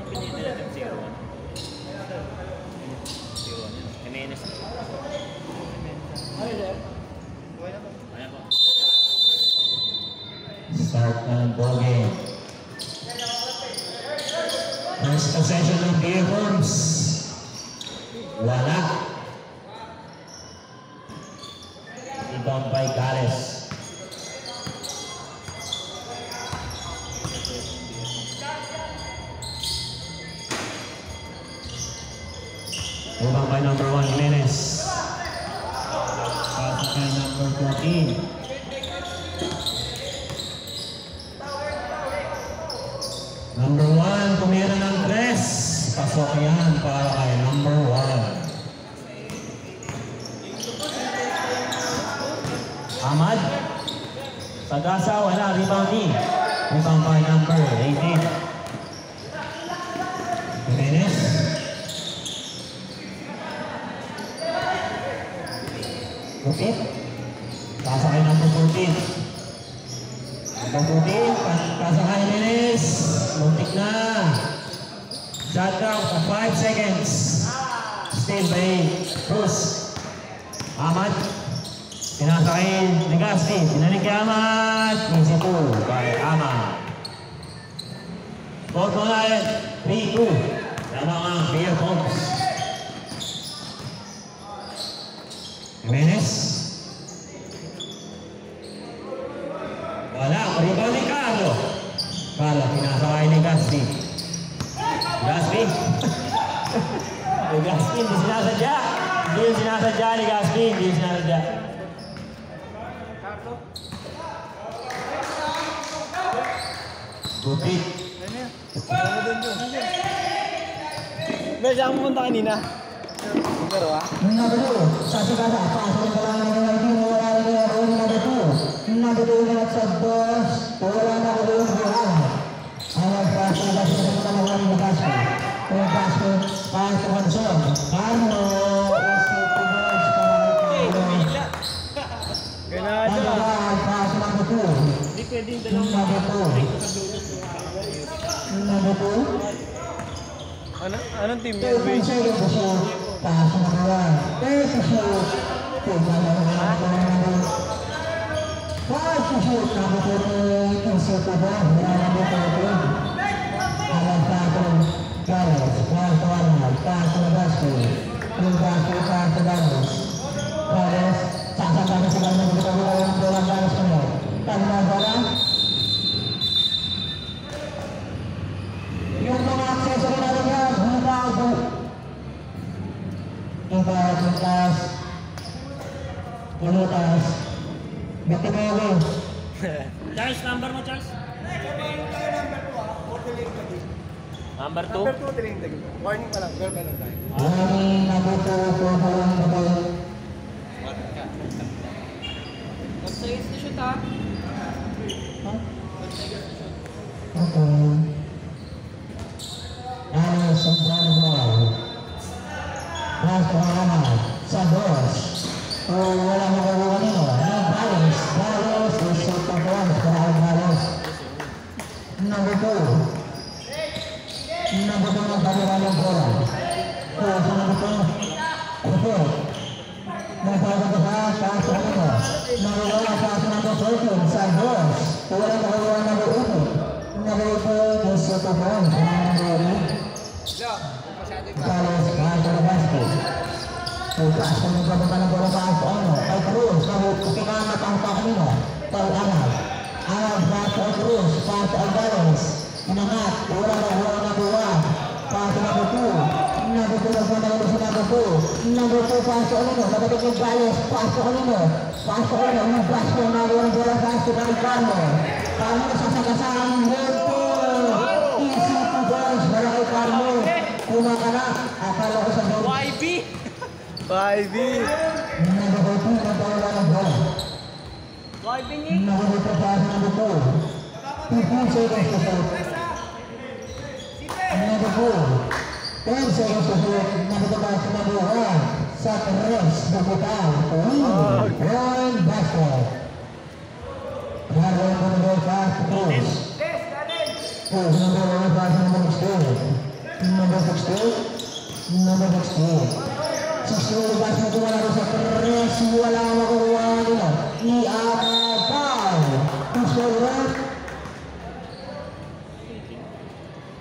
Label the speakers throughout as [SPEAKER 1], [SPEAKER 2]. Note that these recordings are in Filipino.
[SPEAKER 1] Pinili natin 0-1. 0-1 yun. Jimenez. Ayan po.
[SPEAKER 2] Start ng ball game. First possession ng Bearworms. Wala. Rebound by Gales. Rebound by number 1, Jimenez. Pass by number 14. Number 1, tumira ng 3. Pasok yan para kay number 1. Ahmad. Sagasa, wala. Rebound ni. Rebound by number 18. Jimenez. Lupit. Pasa kay number 14. Number 14, pasa kay Jimenez. Muntik na. Shot down for 5 seconds. Still by Bruce. Ahmad. Pinasakay ni Gaspi. Pinalik kay Ahmad. Easy 2 by Ahmad. Score mo na rin. 3-2. Tama ang Bearworms. Jimenez. Wala. Rebound ni Carlo. Carlo, pinasakay ni Gaspi. Gaspi. Gaspi, hindi sinasadya. Hindi yung sinasadya ni Gaspi. Hindi yung sinasadya. Gupit.
[SPEAKER 3] Medyo ako pumunta kanina. Pero
[SPEAKER 2] Number 2, sa Sagasa. Pasok ka lang ng ID. Wala rin ako yung number 2. Number 2 na sa boss. Wala na ako yung buwan. Ang nagpasok na sa kanalang ng Gaspi. Ang Gaspi, pasok ang son. Carlo.
[SPEAKER 3] ganado.
[SPEAKER 2] Pasok number 2.
[SPEAKER 3] Hindi pwedeng dalawang
[SPEAKER 2] Number 2.
[SPEAKER 3] Anong team yan?
[SPEAKER 2] Pasok na kawan. Pasok. Pasok number 2. Insert na ba? Number 2. Alam sa atin. Gales. Pasok Arnold. Pasok na Gaspi. Yung Gaspi. Pasok Gales. Gales. Sasama na sila ng mga bola Gales ko na. Tanda bola. Yung mga accessory na rin yan. Hulago. Ibatas. Ilutas. Bitimili.
[SPEAKER 1] Charles, number mo, Charles? Number 2?
[SPEAKER 3] Number 2, tiling-tiling. Warning pa lang. Girl pa lang tayo.
[SPEAKER 2] Warning number 2 for Halang Batay.
[SPEAKER 4] Magsayos na shoot ha.
[SPEAKER 2] Okay. Alas Santiago Ball. Last Ahmad. Sa dos. O wala magawa nino. Gales. Gales. Isot ng Juan. Para Gales. Number 2. Number 2 ng Baliwalang Bola. Sa number 2. Ito. Nagsawa ko sa kaso nino. Nawala sa number 14. Sa dos. Wala magawa number 1. Number 2. Isot ng Juan. Para Gales. Gales na Gaspi. Tugas kung magkababa ng bola pa ang ano. Ay Cruz. Kapikamat ang pakanino. Pag-anag. Anag Pato ay Cruz. Pato ay Gales. Inangat. Wala na buwan. Pato na buto. Nabutulog na naman sa nabuto. Nabuto Pato alino. Nabatik yung Gales. Pato alino. Pato alino. Yung Pato na buwan bola Gaspi kay Carlo. Carlo sa sagasang Roto. Easy to Gales. Para kay Carlo. Kumakanak. Akala ko sa Roto.
[SPEAKER 1] YB!
[SPEAKER 3] 5B.
[SPEAKER 2] Nabuto na bola ng bola.
[SPEAKER 1] YB ni?
[SPEAKER 2] Nabuto pa sa nabuto. 15 seconds to shoot. Nabuto. 10 seconds to shoot. Nabuto pa sa nabuto. Sa tres. Nabuto. One basket. Carlo Cruz. Cruz, number 1, pass to number 16. Number 16. Number 16. 16 pass na ito wala sa Perez. Wala makukuha nila. I-apal. Who's the right?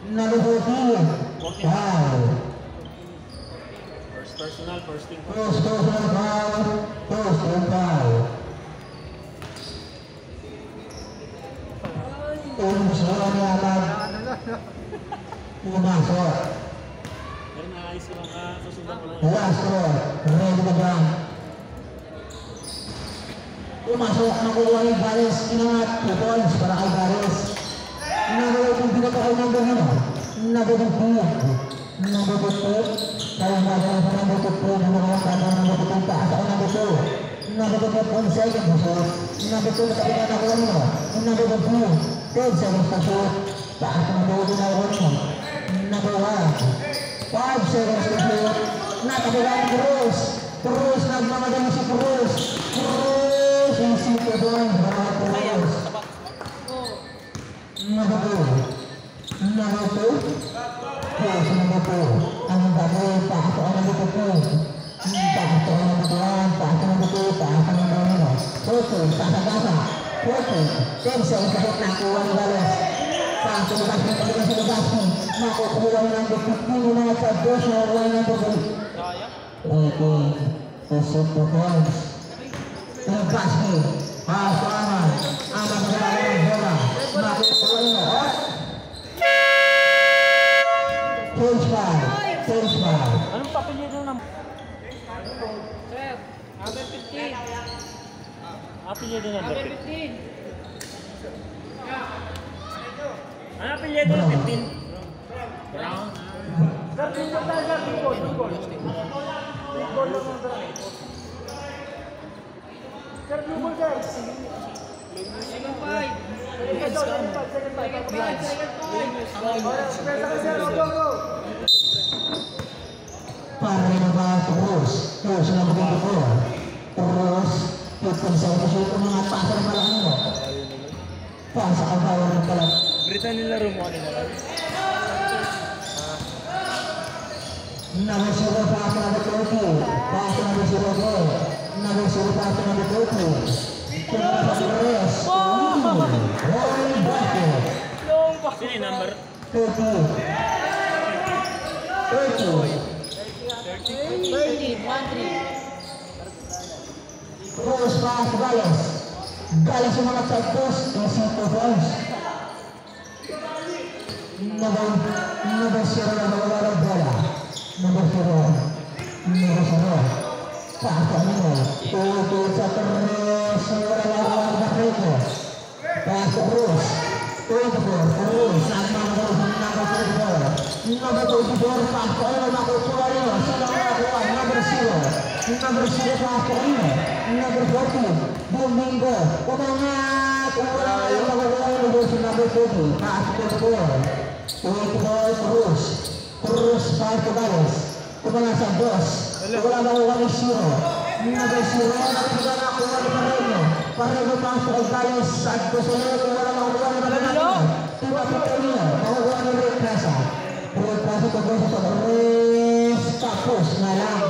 [SPEAKER 2] Number 14. Foul.
[SPEAKER 1] First personal, first team.
[SPEAKER 2] First personal foul. First team foul. Umusura niya agad. Pumasok.
[SPEAKER 1] Pero naayos ko lang, susundan ko lang.
[SPEAKER 2] Last throw. Ready to jump. Pumasok. Nakuha ni Vares. Inangat. 2 points para kay Vares. Nagawa kong pinapakaw ng gano'n. Nagagagpilip. Nagagagpilip. Kaya nagawa ko ng nagagagpilip. Nagawa ka ng nagagagpilip. Taas ako nagagagpilip. Nagagagpilip 1 second na shoot. Nagagagpilip sa pinanakuha mo. Nagagagpilip 10 seconds na shoot. Taas ako nagagagpilip mo. Nagawa. 5 seconds na shoot. Nakagawa ng Cruz. Cruz. Nagmamadali si Cruz. Cruz. Easy to doon. Cruz. Number 2. Number 2. Yes, number 2. Ang bagay, taas ang number 2. Taas ang number 1, taas ang number 2, taas ang number 1. 40, tasa-tasa. 40. 10 seconds na hit na kuha ni Vares. Sa labas ng kalimutan sa labas mo. Makukuha ng number 15 na sa 2 na kuha ng number 2. Okay. Pusok po points. Ang basket. Pasaman. Ang magkakaroon ng bola. Makukuha nyo. Change five. Change five.
[SPEAKER 1] Anong papilito ng...
[SPEAKER 4] Sir, number 15.
[SPEAKER 1] Apelyido number
[SPEAKER 4] Number
[SPEAKER 1] 15.
[SPEAKER 4] 15.
[SPEAKER 1] Ano apelyido ng 15? Brown.
[SPEAKER 4] Second five.
[SPEAKER 2] Para naman Cruz. Cruz na maganda po. Cruz. Pagkang sa ito yung mga pasa ng malaki mo. Pasa ang bawang ng kalat.
[SPEAKER 3] Britan nila rumuha nila.
[SPEAKER 2] Number 0 pass to number 20. Pass to number 0 go. Number 0 pass to number 20. Kaya sa Perez. Rolling basket.
[SPEAKER 1] Sino yung number?
[SPEAKER 2] 30. 30.
[SPEAKER 4] 13, 1-3.
[SPEAKER 2] Cruz pass to Gales. Gales yung mga side post. Easy to points. Number 0 na nawala ng bola. Number 0. Number 0. Pass to Anino. Tuloy sa Perez. Wala na ako ang bakrito. Pass to Cruz. 24. Cruz. Nagmamagay sa number 24. Number 24. Pass to Anino. Nakukuha rin. Sino ang nakuha? Number 0. Number 0 pass to Anino. Number 14. Domingo. Umangat. Wala na yung makukuha rin sa number 20. Pass to 24. 24. Cruz. Cruz pass to Gales. Kumana sa boss. Wala na kuha ni 0. Number 0. Nakikita na kuha ni Parrego. Parrego pass to Gales. At Cosolero. Wala na kuha ni Parrego. Tiba kita niya. Makukuha ni Rick Casa. Rick Casa to boss to Rick. Tapos na lang.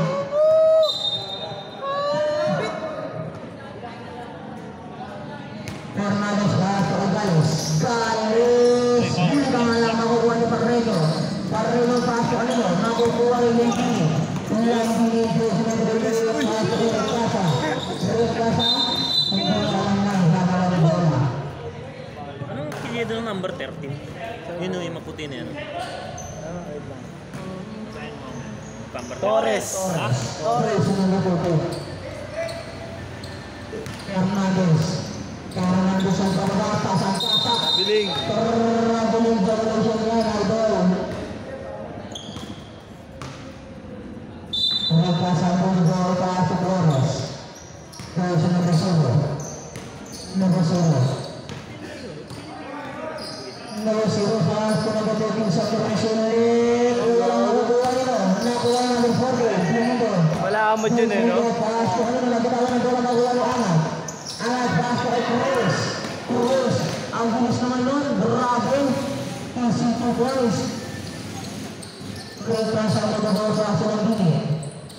[SPEAKER 2] Fernandez pass to Gales. Gales. Hindi ka nga lang makukuha ni Parrego. Parrego pass to ano. Makukuha ni Lenky. Lenky to Rick Casa. Rick Casa. Hindi ka lang nakakala ng bola.
[SPEAKER 1] Anong apelyido ng number 13? Yun yung maputi na yan. Number 13.
[SPEAKER 3] Torres.
[SPEAKER 1] Ah?
[SPEAKER 2] Torres yung nabuto. Fernandez. Fernandez ang pamagatas ang tatak.
[SPEAKER 3] Biling.
[SPEAKER 2] Traveling generation yan, idol. Nagkasabong ball pass to Torres. Torres yung number 0. Number 0. Number 0 pass to number 13 sa Torres. Walang makukuha nito. Nakuha ng number 40. Domingo.
[SPEAKER 3] Wala ka mo dyan eh, no?
[SPEAKER 2] Pass to ano na nabitawan ng bola makuha ni Angat. Angat pass to kay Cruz. Cruz. Ang bilis naman 2 points. Great pass ang nagbabawa sa aso ng Bini.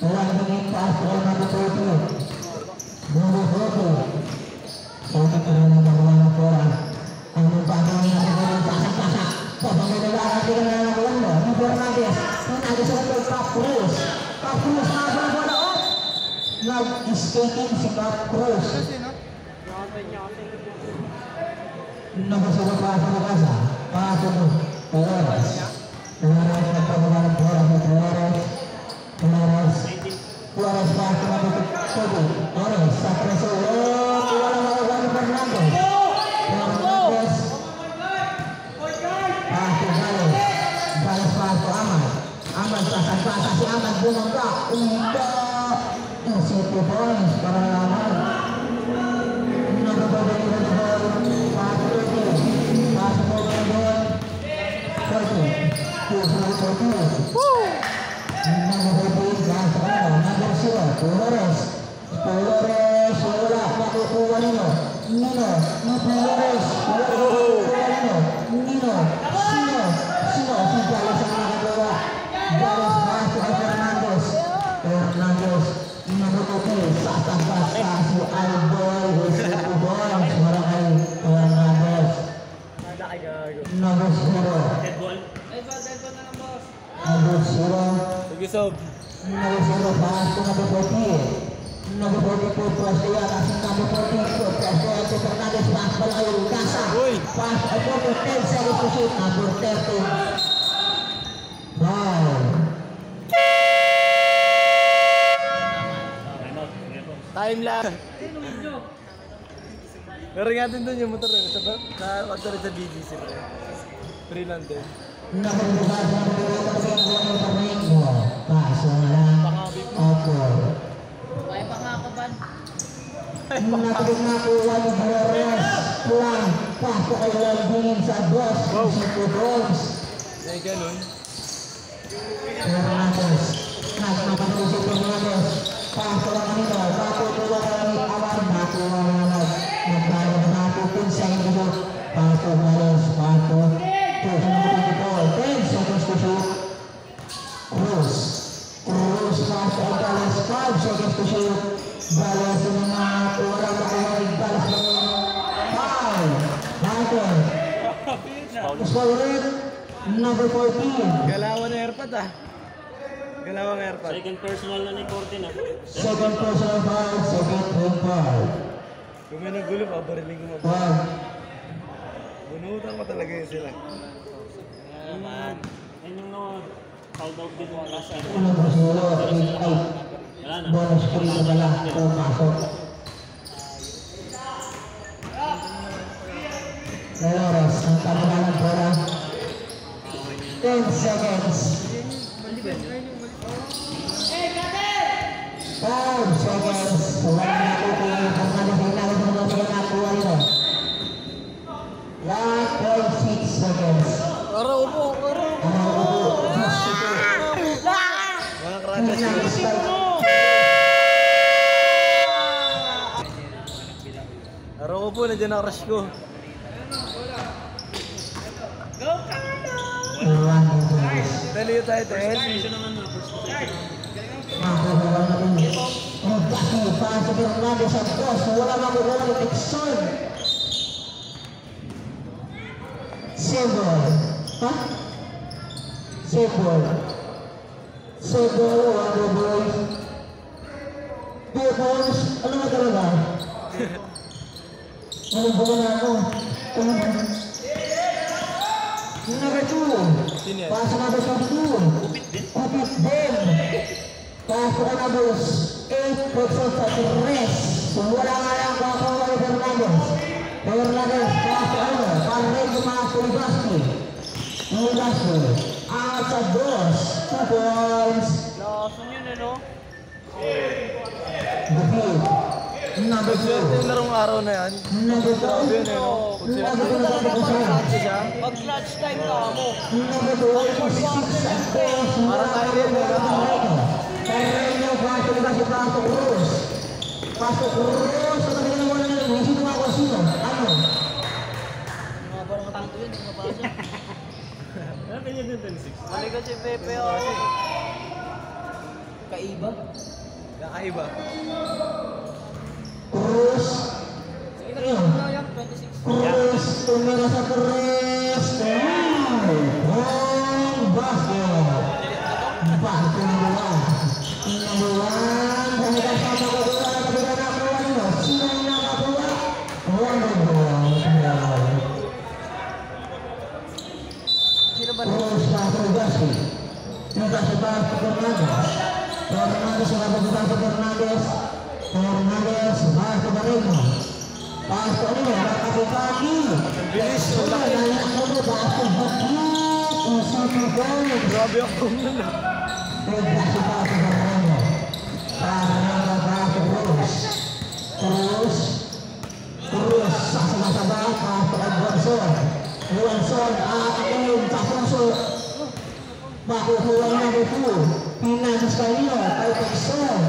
[SPEAKER 2] Walang Bini pass all number 14. Number 14. Sabi ko rin ang magawa ng Cora. Ang magpapang niya sa mga pasak-pasak. Pagpagdala natin na nagawa mo. Yung Fernandez. Fernandez sa ito. Cap Cruz. Cap Cruz na ang bola off. Nag-skating si Cap Cruz. Nagkasunod pa sa Magasa. Pakasunod. Flores. Flores nagpapagawa ng Cora sa Flores. Flores. Flores pa sa mga Kobe. Flores sa preso. Walang magawa ni Fernandez. Fernandez. Paso Gales. Gales paso Ahmad. Ahmad pasang-pasa si Ahmad bumangga. Ito. 7 points para Ahmad. Nagbabawa ni Fernandez. Paso 30. Paso mo Fernandez. 30. 2-40. Number 0, Flores. Flores, wala, makukuha nino. Nino, Flores, wala, makukuha nino. Nino, sino, si Gales ang nakagawa. Gales, pasok kay Fernandez. Fernandez, nabututi, sasabasa si Alboy, Isuko Bones, wala kay Fernandez. Number 0.
[SPEAKER 1] Dead ball.
[SPEAKER 2] Number 0.
[SPEAKER 3] Sige, Sob.
[SPEAKER 2] Number 0, pasok number 14. Number 42, Prestia, kasing number 42, Prestia, si Fernandez, pass pala kayo, Casa. Pass, number 10 seconds to shoot, number 13. Foul.
[SPEAKER 3] Time lang. Pero nga din doon yung motor rin. Sa motor sa BGC rin. Free lang din.
[SPEAKER 2] Number 5, number 8, kapag yung pamain mo. Paso na lang. Opo.
[SPEAKER 4] May pangakaban.
[SPEAKER 2] Nakabig na po, Wally Flores. Pulang, paso kay Landingin sa boss. Isuko Bones.
[SPEAKER 3] Ay, ganun.
[SPEAKER 2] Fernandez. Nagpapagpusip Fernandez. Paso lang kanino. Paputuwa ka ni Awan. Nakuha na nagkaya na natin 10 seconds. Paso Flores. Paso. 10 seconds to shoot. Cruz. Cruz paso ay Gales. 5 seconds to shoot. Gales yung mga walang makuhanig. Gales na foul. Michael. Scorer. Number 14.
[SPEAKER 3] Galawan na airpad ah. Galawang airpad.
[SPEAKER 1] Second personal na ni Corte na.
[SPEAKER 2] Second personal foul. Second team foul.
[SPEAKER 3] Kung may nagulo, babariling ko mo.
[SPEAKER 2] Foul.
[SPEAKER 3] Bunutan ko talaga yun sila.
[SPEAKER 1] Yan yung foul out din mo last year.
[SPEAKER 2] Unang Brasulo. Ay.
[SPEAKER 1] Wala na.
[SPEAKER 2] Bonus free na pala. Pumasok. Flores. Ang kamagalang bola. 10 seconds. 5 seconds. Walang nakukuha. Fernandez ay nakukuha na nakuha nito. 1.6 seconds.
[SPEAKER 3] Aro, upo, aro. Mga krakas yun. Aro ko po, nandiyan ang crush ko. Dali tayo, Ted.
[SPEAKER 1] Position naman na. First position.
[SPEAKER 2] Pasok Fernandez sa post. Wala makukuha ni Texon. Sebol. Ha? Sebol. Sebol, Wando Boys. Pepons, ano nga talaga? Anong buka na ako? Number 2.
[SPEAKER 3] Sino yan?
[SPEAKER 2] Pasok number 22. Kupit din. Pasok ka na boss. 8 pesos sa tres. Wala nga lang kakuha ni Fernandez. Fernandez, pasok ano? Panay gumawa sa Libaski. Libaski. At sa dos. 2 points.
[SPEAKER 4] Lakasan yun, ano?
[SPEAKER 2] Defeat. Number 2.
[SPEAKER 3] Swerte yung larong araw na yan.
[SPEAKER 2] Number 2.
[SPEAKER 3] Grabe yun eh, no?
[SPEAKER 2] Number 2.
[SPEAKER 3] Siya.
[SPEAKER 4] Pag clutch time ka mo.
[SPEAKER 2] Number 2. 6 at 2.
[SPEAKER 3] Para tayo rin, eh, no?
[SPEAKER 2] Carreño, pasok na si Pasok Cruz. Pasok Cruz. Sa tabi na muna nila. Sino nga kung sino? Ano?
[SPEAKER 4] Mga parang katanto yun, mga pasok. si Pepe oh.
[SPEAKER 3] Kakaiba.
[SPEAKER 2] Cruz. Cruz, tumira sa Cruz. Basket. Basket dua. Pinaluan. Dahil sa pagkakuha na kabila na kuha nyo. Sino yung nakakuha? Cruz na Cruz. Tidak sebab Fernandes. Fernandes sudah bergerak ke Fernandes. Fernandes bahas ke Barino. Bahas ke ini, bahas ke kaki.
[SPEAKER 3] Bilis.
[SPEAKER 2] Sudah banyak kamu bahas ke kaki. Usaha kembali.
[SPEAKER 3] Grabe ako nun.
[SPEAKER 2] Tidak sebab ke Barino. Fernandes bahas ke Cruz. Cruz. Cruz. Sasa-sasa bahas ke Edwardson. Edwardson. Akin. Tak masuk. Makukuha na ito. Pinasas kayo kay Texon.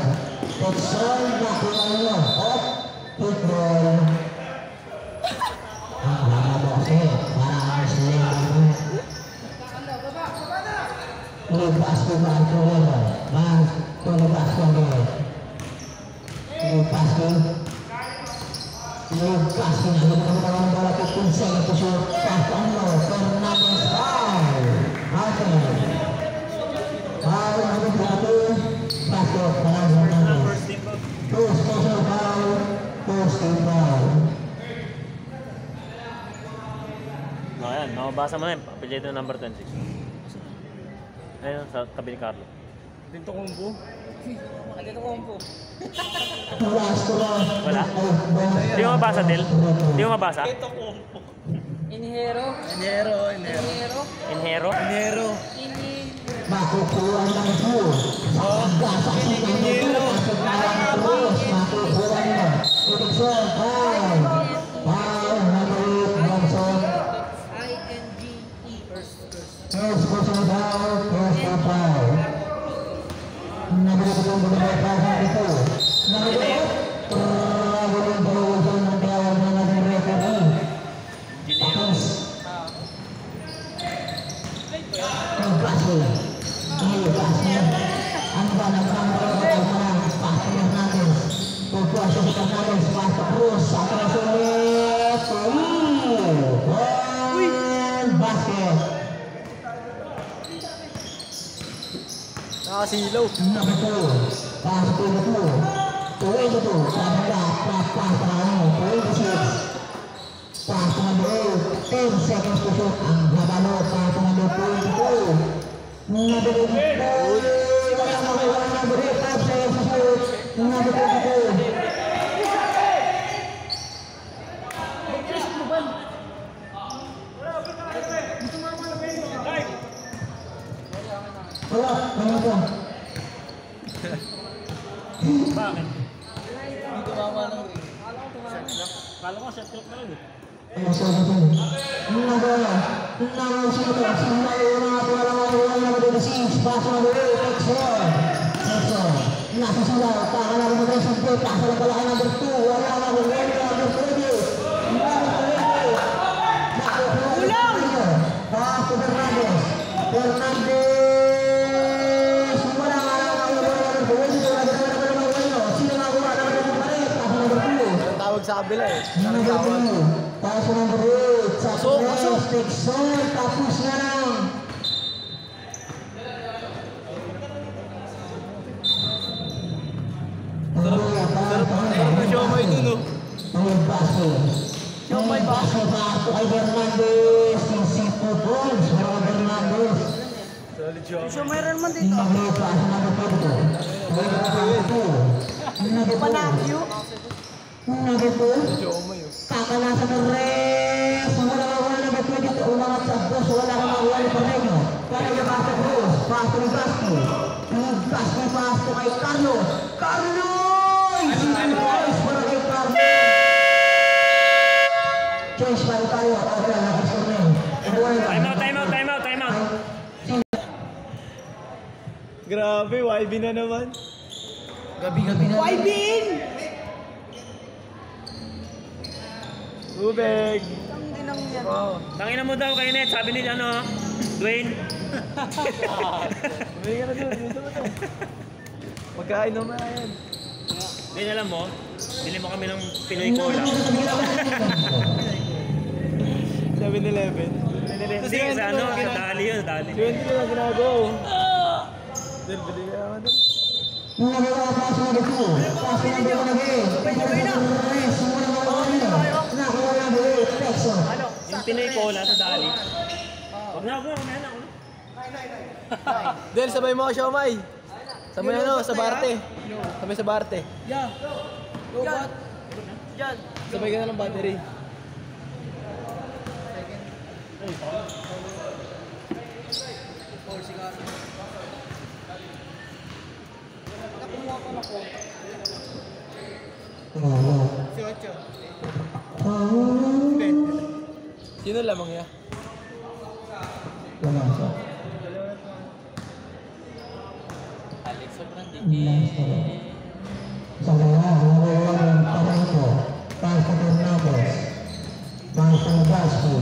[SPEAKER 2] Texon, makuha nyo. Op, football. Ang mga bose, parang sila naman. Libas ko ba ang tuloy? Mas, tulibas ko ba? Libas ko. Libas ko na. Libas ko na. Bola ko pinsel. Ito siya. Pasok mo. Fernandes. Okay. Foul number 2, basket para Fernandes. Two special foul, first team foul.
[SPEAKER 1] Ayan, nakabasa mo na yun. Apelyido number 26. Ayun, sa tabi ni Carlo.
[SPEAKER 3] Dito kombo.
[SPEAKER 2] Last to
[SPEAKER 1] Wala? Hindi mo mabasa, Del? Hindi mo mabasa?
[SPEAKER 4] Inhero.
[SPEAKER 1] Inhero?
[SPEAKER 2] Makukuha ng ito. Sasasin ng ito. Makukuha nyo. Edwardson, foul. Foul number 8, Edwardson. First personal foul, first foul. Number 2, number 5 ito. Number 2, traveling Edwardson ang tawag ng ating referee. Tapos, ang basket. Ang banang pasok Fernandes. Pagpasok si Fernandes, pasok Cruz, atras ulit. And basket.
[SPEAKER 3] Nakasilaw.
[SPEAKER 2] Number 2, pasok ko ito. 22, pasok number 8, 10 seconds to shoot. Ang babalo, pasok number 22. Number 22, wala makuha number 8, 5 seconds to shoot. Number 22. Wala, wala po.
[SPEAKER 1] Bakit?
[SPEAKER 3] Hindi tumama ng ring.
[SPEAKER 1] Kala ko set clock na rin eh.
[SPEAKER 3] Tawag sa kabila eh.
[SPEAKER 2] Pasok number 8, sa press, Texon, tapos na lang.
[SPEAKER 3] Sarap na siomay dun oh.
[SPEAKER 2] Ang pasok. Siomay ba? Pasok kay Fernandes, yung simple balls, mga Fernandes.
[SPEAKER 3] Solid siomay.
[SPEAKER 4] Siomay rin man dito.
[SPEAKER 2] Pasok number 2.
[SPEAKER 4] Panakyo.
[SPEAKER 2] Number 2.
[SPEAKER 3] Siomay oh.
[SPEAKER 2] Kakalasan ng res. Wala number 22. Umangat sa dos. Wala kang makuha ni Pareño. Kaya niya pasok Cruz. Pasok ni Vasco. Vasco pasok kay Carlos. Carlos! Carlos! Para kay Carlos. Change pa tayo. Okay, nakasok na yun.
[SPEAKER 1] Time out.
[SPEAKER 3] Grabe, YB na naman.
[SPEAKER 2] Gabi-gabi na.
[SPEAKER 4] YB in!
[SPEAKER 3] Ubeg.
[SPEAKER 4] Ang dinang yan.
[SPEAKER 3] Wow.
[SPEAKER 1] Tangina mo daw kay Net, sabi ni ano. Dwayne.
[SPEAKER 3] May ka na doon, dito mo to. Pagkain naman yan.
[SPEAKER 1] Ngayon alam mo, bili mo kami ng Pinoy Cola.
[SPEAKER 3] 7-Eleven.
[SPEAKER 1] Hindi, sa ano, sa dali yun, dali.
[SPEAKER 3] 20 na ginagawa. Del, bili ka naman doon.
[SPEAKER 2] Nagawa pass number 2. Pass number 1 again. Torres, muna na kanina. Nakuha na doon. Texo.
[SPEAKER 1] Yung Pinoy Cola sa dali. Huwag na, kumain ako.
[SPEAKER 3] Del, sabay mo ako siomay. Sabay ano, sa Barte. Sabay sa Barte.
[SPEAKER 4] Yeah. Go back. Diyan.
[SPEAKER 3] Sabay ka na ng battery. Sino lamang niya?
[SPEAKER 2] Wala siya.
[SPEAKER 4] Alex, sobrang
[SPEAKER 2] Sa mga ng Taranto, Pastor Fernandez, Pastor Basco.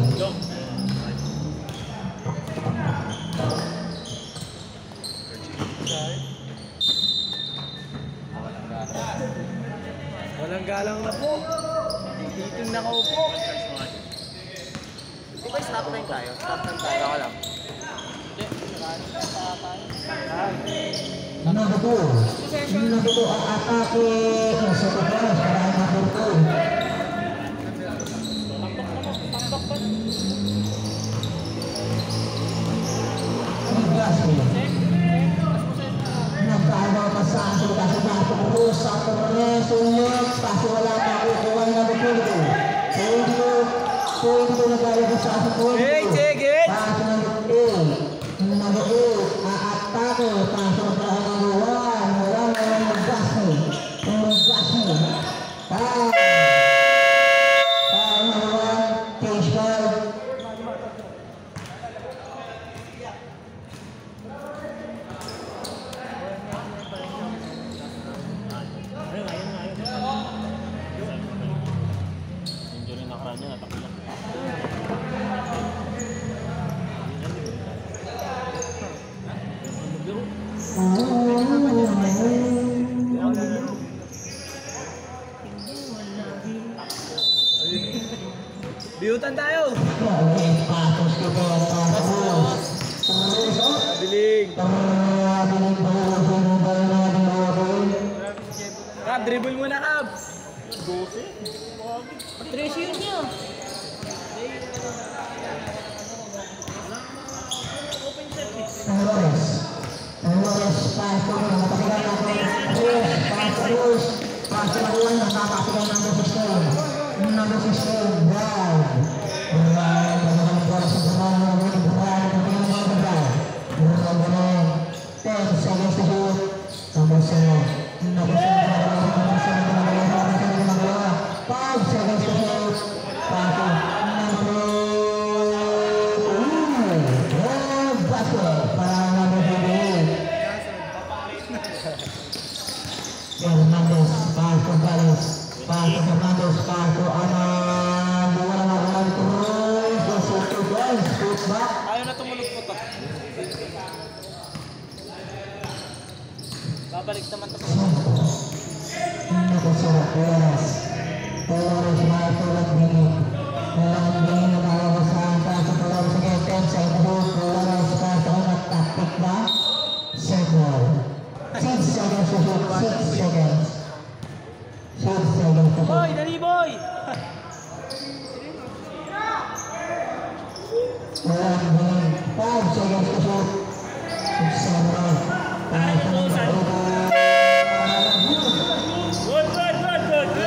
[SPEAKER 3] Walang galang na po.
[SPEAKER 4] Titing na ko po. Di ba stop time tayo? Stop time tayo. Ako lang.
[SPEAKER 2] Number 2. Number 2 ang atake sa Tobias para ang number 2. Basco. Nagkaawa pa sa akin kasi Basco Cruz sa Torres ulit kasi wala pa kukuha ng number 22. Pwede nagkaawa pa sa akin.
[SPEAKER 3] Hey, Jegit!
[SPEAKER 2] Paso number 8, aatake, paso para number 1, wala na yung Basco. Basco. Number 1, cage guard.
[SPEAKER 1] Injury na kanya, natakot lang.
[SPEAKER 3] Biyutan tayo!
[SPEAKER 2] Pasos ko po, pasos.
[SPEAKER 3] Biling! Kap, dribble mo na, Kap!
[SPEAKER 4] Trace yun niya.
[SPEAKER 2] Torres, paso ko, nakapasigan ako. Pasos, paso na doon, nakapasigan number 16. Number 16, Brad. Brad, nakapasigan sa Brad, Brad, nakapasigan sa Brad. Brad, 10 seconds to shoot. Number 7, number 5 seconds to shoot. Paso, number 2. Basket, para number 28. Fernandez, Paso Paris, Paso Fernandez, Paso Anan, wala na ulan Cruz, Basito guys, put back.
[SPEAKER 3] Ayaw na tumulog po to. Babalik naman to.
[SPEAKER 2] Nakasura, Torres, Torres, Paso Landini, Landini na nakawasan, Paso Torres, again, 10 seconds, Torres, Paso Anan, taktik na, circle. 6 seconds to shoot, 6 seconds. 6 seconds to shoot.
[SPEAKER 3] Boy, dali boy!
[SPEAKER 2] Landini, 5 seconds to shoot. 6 seconds.
[SPEAKER 1] Good, good, good, good, good.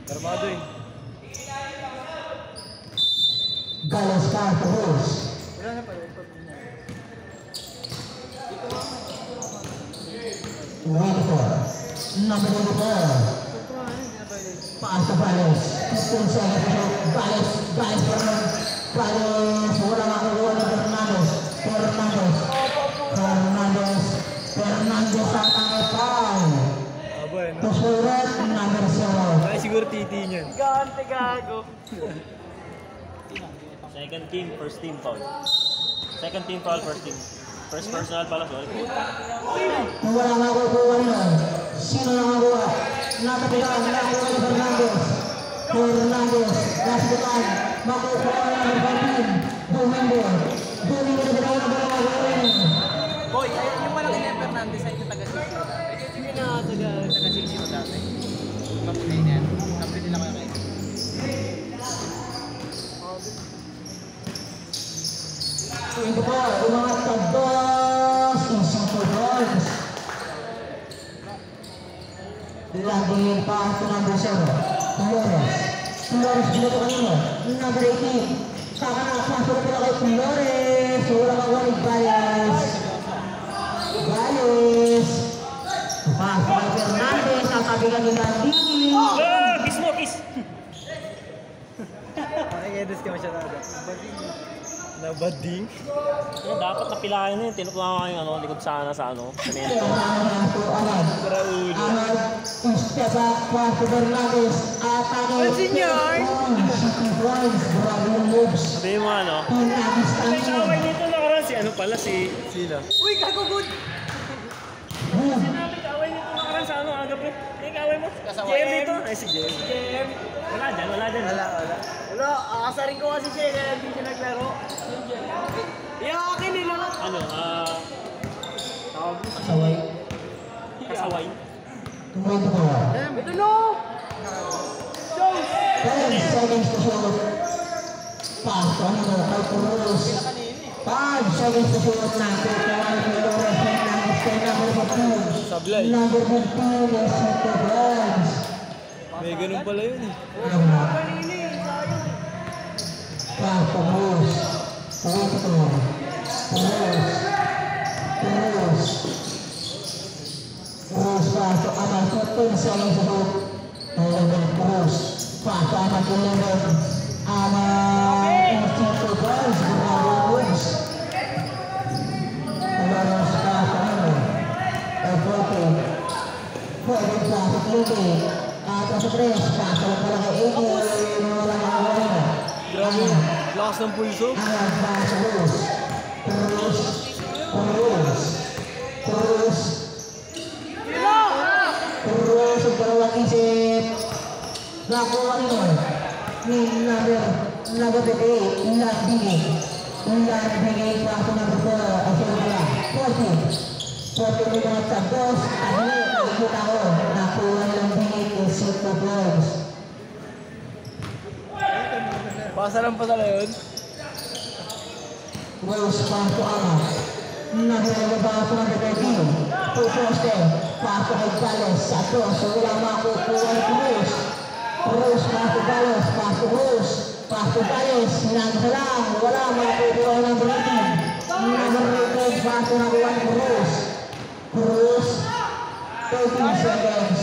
[SPEAKER 3] Armado eh.
[SPEAKER 2] Galas Carlos. Winford. Number 24. Pass to Balos. 15 seconds to shoot. Balos pa rin. Balos. Wala makukuha ni Fernandez. Fernandez at ang foul.
[SPEAKER 3] Aba, no?
[SPEAKER 2] To surat number 0.
[SPEAKER 3] Ay, siguro titi niyan.
[SPEAKER 4] Gante gago.
[SPEAKER 1] Second team, first team foul. Second team foul, first team. First personal pala, sorry.
[SPEAKER 2] Kung wala makukuha nun, sino na makuha? Natapitan, nakuha ni Fernandez. Nasibukan, makukuha na ng Martin. Domingo na ginawa na ba ng
[SPEAKER 4] Boy, ayun yung malaki na yung Fernandez ay yung taga-sisyo dati. Yung taga-sisyo dati. Kapunin yan. Kapunin lang kayo.
[SPEAKER 2] Ito po, yung mga tabos, isang points. Lagi pa ito number 0. Flores, dito kanino. Number 18. Saka na, pasok na kay Flores. Wala ka ni Balas. Pasok kay Fernandez. Sasabihan ni Landini.
[SPEAKER 1] Kiss mo, kiss!
[SPEAKER 3] Nakikiedis ka masyadado. Nabading?
[SPEAKER 1] Dapat napilayan yun. Tinutuwa ko yung likod sana sa semento.
[SPEAKER 2] Ahmad, Esteban, Paso Fernandez, atake.
[SPEAKER 4] Senyor!
[SPEAKER 2] Grabe yung moves.
[SPEAKER 1] Sabihin mo
[SPEAKER 2] Pinagis
[SPEAKER 1] May
[SPEAKER 2] tayo.
[SPEAKER 1] kaaway dito nakaraan si
[SPEAKER 3] Sino?
[SPEAKER 4] Uy, gago good!
[SPEAKER 1] Sinabi kaaway nito nakaraan sa agabi. May kaaway mo?
[SPEAKER 4] Kasaway.
[SPEAKER 1] JM dito? Ay si JM. Wala dyan.
[SPEAKER 4] Wala, akasarin ko kasi siya kaya hindi siya naglaro. Yung akin nila.
[SPEAKER 1] Tawag mo
[SPEAKER 2] Kasaway.
[SPEAKER 1] kasaway.
[SPEAKER 2] Tumwento ko.
[SPEAKER 4] Ito no!
[SPEAKER 2] 10 seconds to shoot. Paso ano kay Cruz. 5 seconds to shoot na. Kukuha ni Flores. Fernandez kay number 15.
[SPEAKER 3] Sablay.
[SPEAKER 2] Number 15 is Sito Bronze.
[SPEAKER 3] May ganun pala yun eh.
[SPEAKER 2] Paso Cruz. Cruz paso ama 15 seconds to shoot. Cruz paso ama 11. Ama Sito Bronze. Cruz. Flores paso ano. Pwede paso Lili. At sa 3 paso pala kay Amy. Wala makakawin.
[SPEAKER 3] Grabe. Lakas ng pulso.
[SPEAKER 2] Ayan, paso Cruz. Cruz ang dalawang isip. Nakuha nyo. Ni number 38, Landini paso number 4. Asya pala, 40 mga tabos. Nakikita ko. Nakuha nilang bingit yung Sito Bronze.
[SPEAKER 3] Pasa lang pala yun.
[SPEAKER 2] Cruz paso ama. Naglalaba paso number 13. Puposte. Paso kay Balos. Sa dos. Wala makukuha ni Cruz. Cruz paso Balos. Paso Balos. Nagsa lang. Wala makukuha ng rating. Number 18. Paso nakuha ni Cruz. 13 seconds.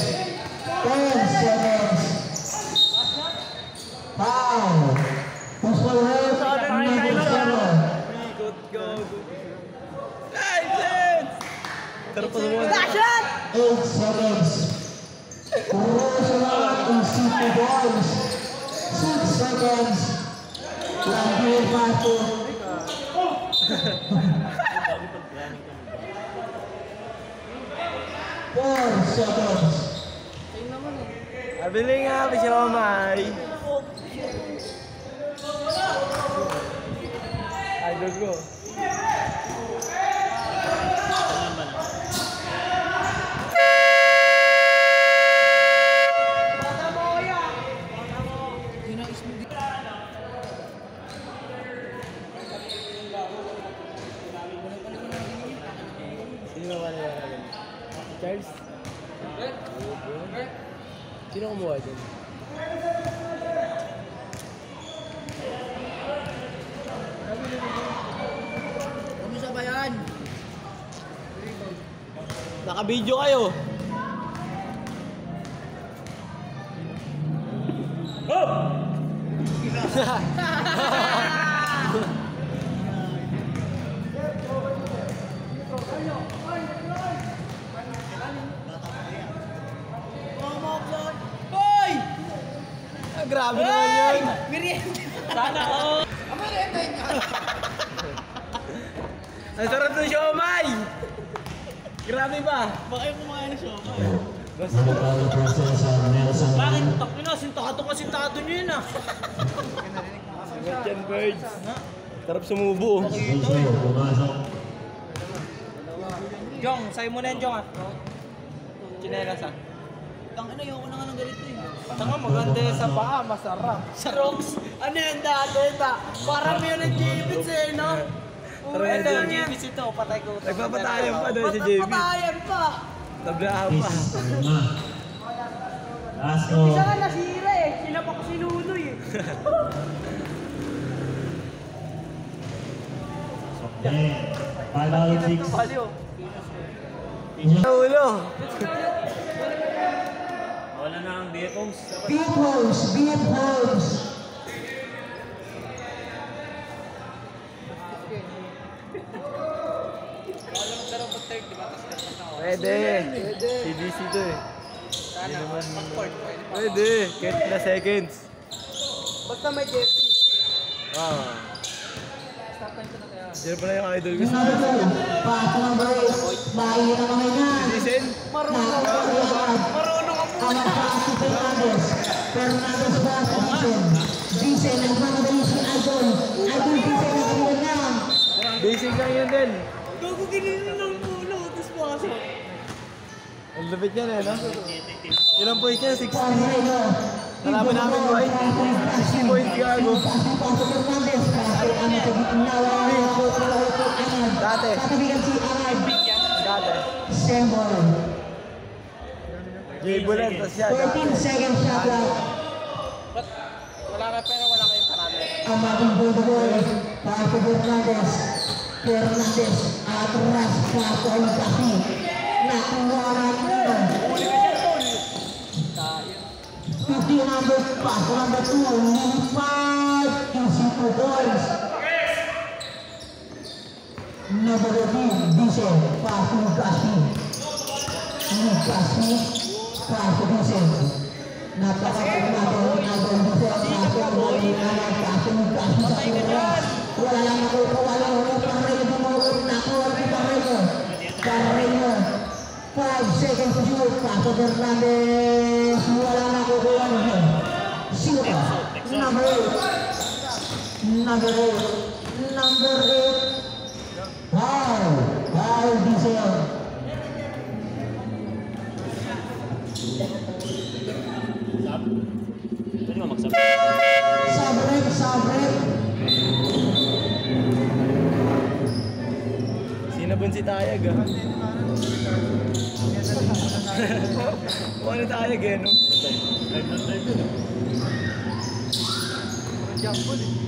[SPEAKER 2] 10 seconds. Foul. Puspol Red. Number 7.
[SPEAKER 3] Ikot, gago. License! Pero pa naman.
[SPEAKER 2] 8 seconds. Cruz naman in City Boys. 6 seconds. Landini paso. 4 seconds.
[SPEAKER 3] Abili nga, Bishamay. Idol ko. Sino ba nila na ganun? Charles? Sino kumuha dyan?
[SPEAKER 4] Kamusta ba yan?
[SPEAKER 3] Naka-video kayo. Hoy! Ah, grabe naman yun.
[SPEAKER 4] Sana all.
[SPEAKER 3] Ang sarap ng siomay! Grabe ba?
[SPEAKER 4] Bakit kumain ng siomay?
[SPEAKER 2] Manatalo po sila sa Nelson.
[SPEAKER 4] Bakit? Takina, sintato nyo yun ah.
[SPEAKER 3] Sagot yan, birds. Sarap sumubo.
[SPEAKER 2] Dice, pumasok.
[SPEAKER 4] Jong, sa'yo muna yan, Jong ah. Chinelas ah. Tangina, ayoko na nga ng ganito eh.
[SPEAKER 3] Tanga, maganda yan sa paa, masarap.
[SPEAKER 4] Sa rocks, ano yan dati? Parang yun ang J-Bits eh, no?
[SPEAKER 3] Tara
[SPEAKER 4] Ito
[SPEAKER 3] na,
[SPEAKER 4] ang
[SPEAKER 3] Jim.
[SPEAKER 4] J-Bits ito, patay ko.
[SPEAKER 3] Nagpapatayan pa doon si JB.
[SPEAKER 4] Patayan pa!
[SPEAKER 3] Tablaan pa.
[SPEAKER 2] Peace, lima. Last
[SPEAKER 4] Isa
[SPEAKER 2] call.
[SPEAKER 4] nga nasira eh, sinapa ko si Nunoy eh.
[SPEAKER 2] Okay. 5 out of 6.
[SPEAKER 4] Baliw.
[SPEAKER 3] Ulo.
[SPEAKER 1] Wala na ang BFOs.
[SPEAKER 2] Beat holes, beat holes.
[SPEAKER 4] Alam mo sarap pag third, di ba? Tapos nagpas ako.
[SPEAKER 3] Pwede. CDC to eh.
[SPEAKER 4] Sana, pag-court, pwede pa.
[SPEAKER 3] Pwede. Kahit na seconds.
[SPEAKER 4] Basta may jersey.
[SPEAKER 3] Ah.
[SPEAKER 4] Stop time ko na kaya.
[SPEAKER 3] Yan pala yung idol ko.
[SPEAKER 2] Number 2. Pass number 8. Bahay na naman yan.
[SPEAKER 3] Listen.
[SPEAKER 4] Marunong ako
[SPEAKER 2] Ang pass si Fernandez. Fernandez ba sa Dicen? Dicen, nagmamadali si Idol. Idol Dicen ang kanyang lang.
[SPEAKER 3] Basic lang yun din.
[SPEAKER 4] Gago ganito ng ulo, tapos pasok.
[SPEAKER 3] Ang lupit yan eh, no? Ilang point yan? 60.
[SPEAKER 2] Correno.
[SPEAKER 3] Nalaman namin why. 60 points gago.
[SPEAKER 2] Pasok Fernandez. Pasok ang nawa.
[SPEAKER 3] Dati.
[SPEAKER 2] Tatabigan si Arad.
[SPEAKER 3] Dati.
[SPEAKER 2] Sembol.
[SPEAKER 3] Jibulan, tas yan.
[SPEAKER 2] 14 seconds shot clock.
[SPEAKER 4] Ba't wala ka pero wala kayong parami?
[SPEAKER 2] Ang maging bodoh. Pasok Fernandez. Fernandez. Atras. Pasok kasi. Nakuha natin. 50 number, pass number 2, lipat, Kisito Boys. Number 13, Diesel, pass to Kasi. Kasi, pass to Diesel. Napakapagod Diesel, pass to Kasi. Wala lang nakukuha lang ulit, Carreno dumulog, nakuha si Carreno. Carreno. 5 seconds to shoot. Paso Fernandez. Wala na kukuha niya. Shoot. Number 8. Number 8. Number 8. Wow. Wow, Diesel.
[SPEAKER 1] Pwede mo magsabi.
[SPEAKER 2] Sabrek, sabrek.
[SPEAKER 3] Sinabon si Tayag ah. Ano Tayag eh, no?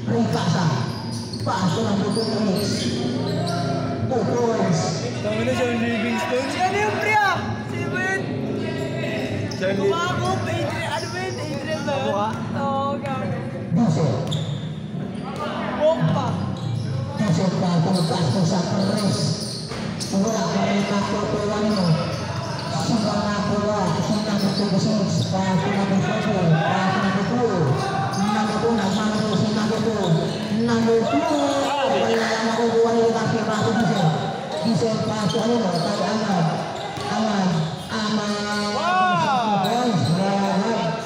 [SPEAKER 2] Rikasa. Paso number 2 minutes. 2 points.
[SPEAKER 3] Tama na siya, Livingstone.
[SPEAKER 4] Ano yung pre ah? Sino ba yun?
[SPEAKER 3] Charlie.
[SPEAKER 4] Kumakop, Adrian, ano ba yun? Adrian ba yun?
[SPEAKER 3] Mukha?
[SPEAKER 4] Oo, gago.
[SPEAKER 2] Diesel.
[SPEAKER 4] Bomba.
[SPEAKER 2] Diesel paso paso sa press. Wala ka rin nakukuha mo. Sino nakuha? Sino nakukuha? Paso number 4. Paso number 2. Number 2, nagmamalo si number 2. Number 2. Wala na nakukuha rin kasi paso Diesel. Diesel paso ano mo? Tayo Amad. Amad. Amad. Boys, right.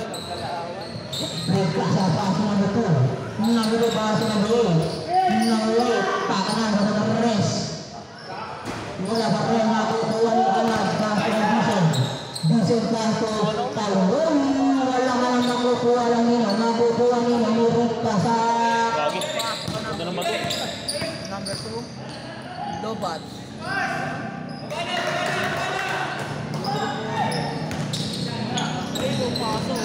[SPEAKER 2] Rikasa paso number 2. Number 2 paso number 8. Number 8. Pakanan sa number rest. Wala pa rin nakukuha ni Amad. Paso ng Diesel. Diesel paso. Tayo. Wala ka lang nakukuha lang nino. Nakukuha nino. Nirit pa sa...
[SPEAKER 1] Gagi. Ito na mag-
[SPEAKER 4] Number 2. Lobat. Ay, pumapasok.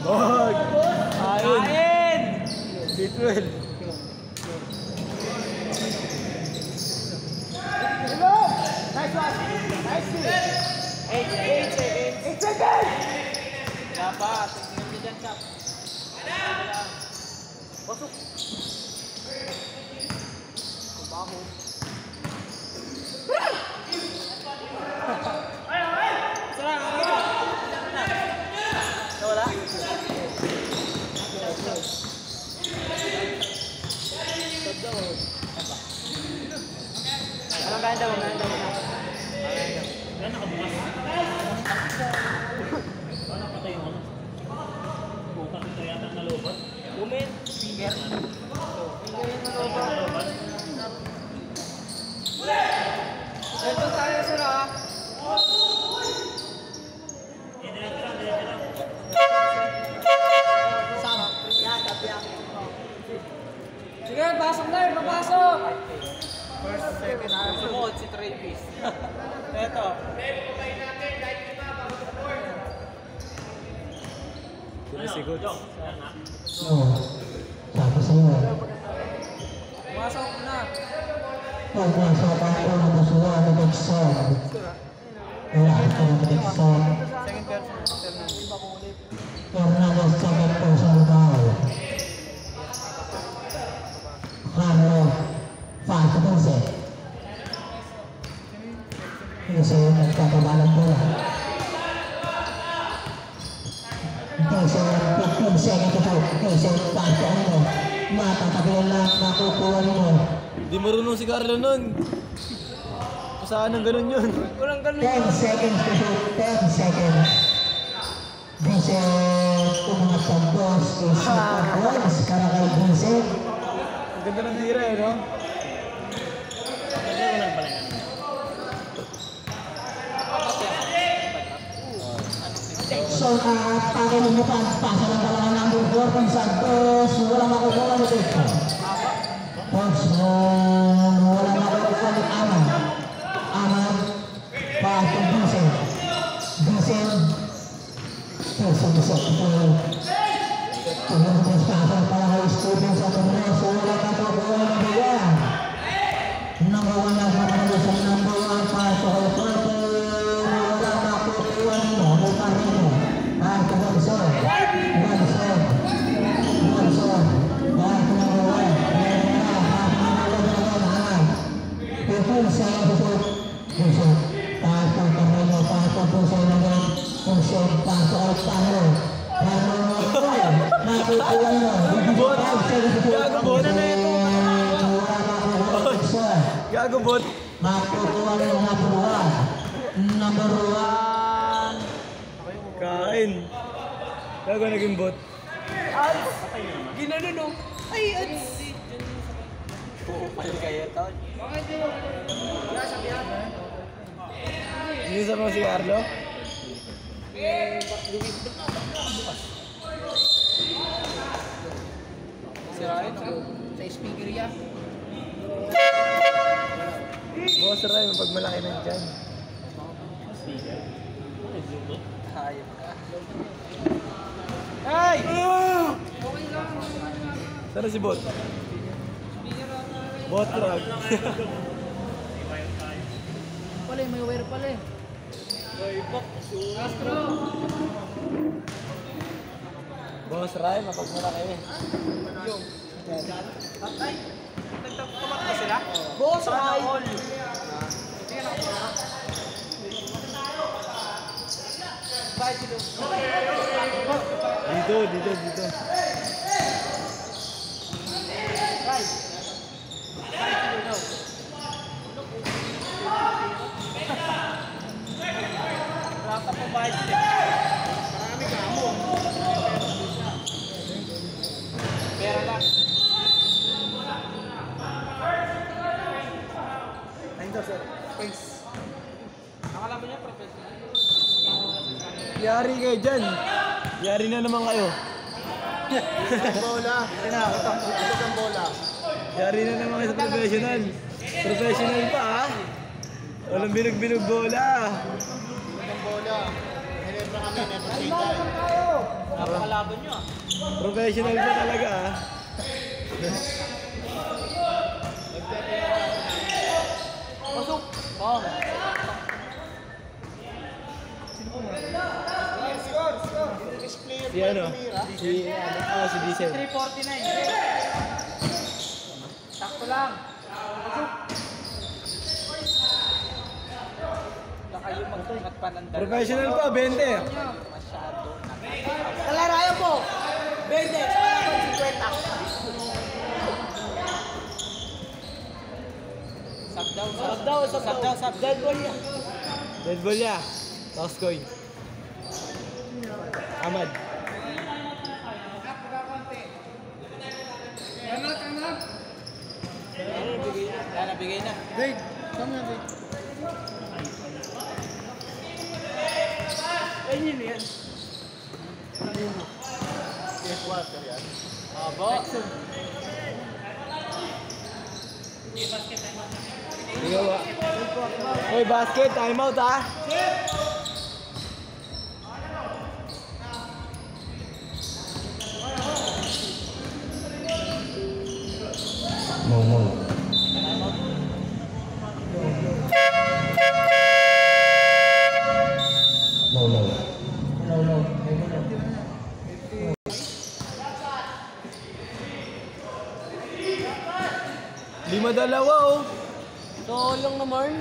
[SPEAKER 3] Bog! Ayun!
[SPEAKER 4] Kain!
[SPEAKER 3] Bitwell!
[SPEAKER 4] Nice one! Nice one! 8 seconds! 8 seconds! Dapat. Tingnan niyo dyan, Chap. Pasok. Kubaho. Sarang. Nawala? Anong ganda mo? Ganda mo na.
[SPEAKER 1] Yan, nakabukas. Ano patay yung ano? Bukas ito yata na lobot.
[SPEAKER 4] Umin. Finger. Finger yung nalobat. Ito tayo sila. Sama. Yan, tabiyak. Sige, pasok na yun. Papasok. First, second. Sumunod si Travis. Ito.
[SPEAKER 3] Sigot.
[SPEAKER 2] Oo. Sabi sa iyo.
[SPEAKER 4] Pumasok na.
[SPEAKER 2] Pagpasok ako ng kasuha ng Dixon. Wala ako ng Dixon.
[SPEAKER 4] Second person.
[SPEAKER 2] Fernandez second person goal. Carlo Falcone. Kasi nagkakaba ng bola. Dixon 15 seconds ito. Dixon Falcone. Matatagal lang makukuha mo.
[SPEAKER 3] Di marunong si Carlo nun. Saan ang ganun yun?
[SPEAKER 4] Walang ganun.
[SPEAKER 2] 10 seconds to shoot. 10 seconds. Vincent umangat sa boss. Super points para kay Vincent.
[SPEAKER 3] Ang ganda ng tira eh, no?
[SPEAKER 1] Kasi ko nagbalingan.
[SPEAKER 2] So, pagin mo pa, pasa ng dalawa ng number 4 kung Santos, walang makukuha ni Tito. Coach, walang makukuha ni Aman. Aman, pass to Vincent. Vincent, Vincent, Tumulong sa pasa para kay Stephen sa Torres, walang makukuha ni Bian. Number 1 na sa number 1 pass to kay Porto, walang makukuha ni Mo. Gonzon.
[SPEAKER 3] Gago bot.
[SPEAKER 2] Makukuha ng mga buwan. Number 1.
[SPEAKER 3] Kain. Gago naging bot.
[SPEAKER 4] Ginano no? Ay, ads. Pupal kayo to.
[SPEAKER 3] Sinisa mo si Carlo?
[SPEAKER 4] Sirain sa speaker ya.
[SPEAKER 3] Boss Ray, pag malaki na dyan.
[SPEAKER 4] Hayop ka.
[SPEAKER 3] Ay! Sana si Bot? Bot truck.
[SPEAKER 4] Pala, may wire pala eh. Castro!
[SPEAKER 3] Boss Ray, mapag malaki.
[SPEAKER 4] Yung. Ay! Nagtapumat ba sila? Boss, ay! Tingnan ako. Bye, dito.
[SPEAKER 3] Dito.
[SPEAKER 4] Right. Wala ka pa bayad dito. Marami ka mo. Pera lang.
[SPEAKER 3] Ayun daw, sir.
[SPEAKER 4] Thanks. Nakalaban niya, professional.
[SPEAKER 3] Yari kayo dyan. Yari na naman kayo.
[SPEAKER 5] Bola. Ito ang bola.
[SPEAKER 3] Yari na naman kayo sa professional. Professional pa ha. Walang binog-binog bola.
[SPEAKER 5] Ang bola. Hinebra kami, never say die.
[SPEAKER 4] Napakalaban niyo ah.
[SPEAKER 3] Professional pa talaga ha.
[SPEAKER 4] Pasok! Oh.
[SPEAKER 3] Si ano? Si Diesel.
[SPEAKER 4] 349. Sakto lang. Baka yung magpanandal.
[SPEAKER 3] Professional pa, 20.
[SPEAKER 4] Masyado. Kalarayan po. 20. Sa 50. Sub daw. Dead ball yan.
[SPEAKER 3] Dead ball niya. Toss coin. Ahmad.
[SPEAKER 4] Yan, nabigay na.
[SPEAKER 5] Wait, come na, wait.
[SPEAKER 4] Ayun yan. Abo.
[SPEAKER 3] Ikaw ba? Hoy, basket. Time out, ha?
[SPEAKER 2] Momo. No.
[SPEAKER 3] 5-2, oh.
[SPEAKER 4] So lang naman.